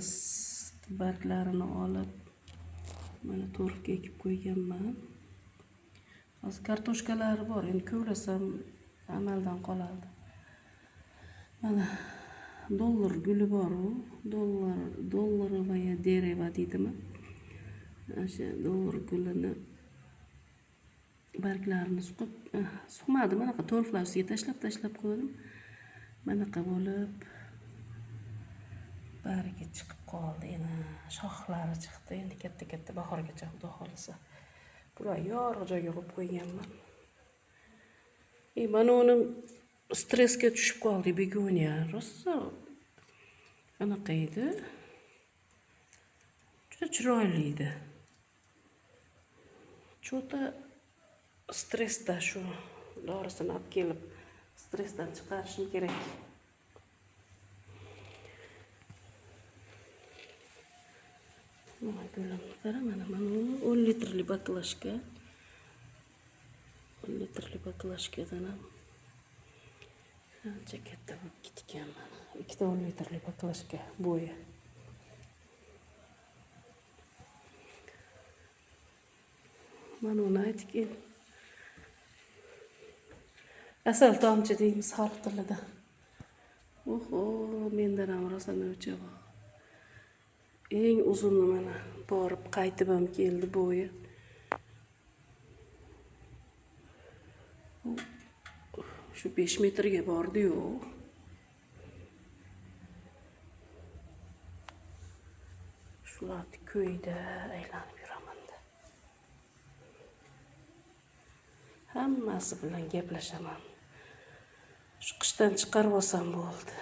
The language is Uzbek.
sakkiz barglarini olib mana torfga ekib qo'yganman. Hozir kartoshkalari bor, endi ko'vlasam amaldan qoladi. Mana dollar guli bor-u, dollarovaya dereva deydimi? O'sha dollar gulini barglarini suqmadim, mana torflar ustiga tashlab qo'ydim. Manaqa bo'lib bargi chiqib qoldi. Yana shoxlari chiqdi. Endi katta bahorgacha xudo xolisa. Bular yorug' joyga qo'yib qo'yganman. Mana uni stressga tushib qoldi begonya. Rosa anaqa edi. Juda chiroyli edi. Cho'ta stressda shu dorisini olib kelib stressdan chiqarishim kerak. Mana gulimni qara, mana 10 litrli baklashka. 10 litrli baklashkadan ham ancha katta bo'lib ketgan mana. 2 10 litrli baklashka bo'yi. Mana uni aytgan. Asal tomchi deymiz xalq tilida. Oho, mendan ham rosa o'cha bor. Eng uzuni mana borib qaytib ham keldi bo'yi. Shu 5 metrga bordi-yu. Shularni ko'yda aylanib yuraman-da. Hammasi bilan gaplashaman. Shu qishdan chiqarib olsam bo'ldi.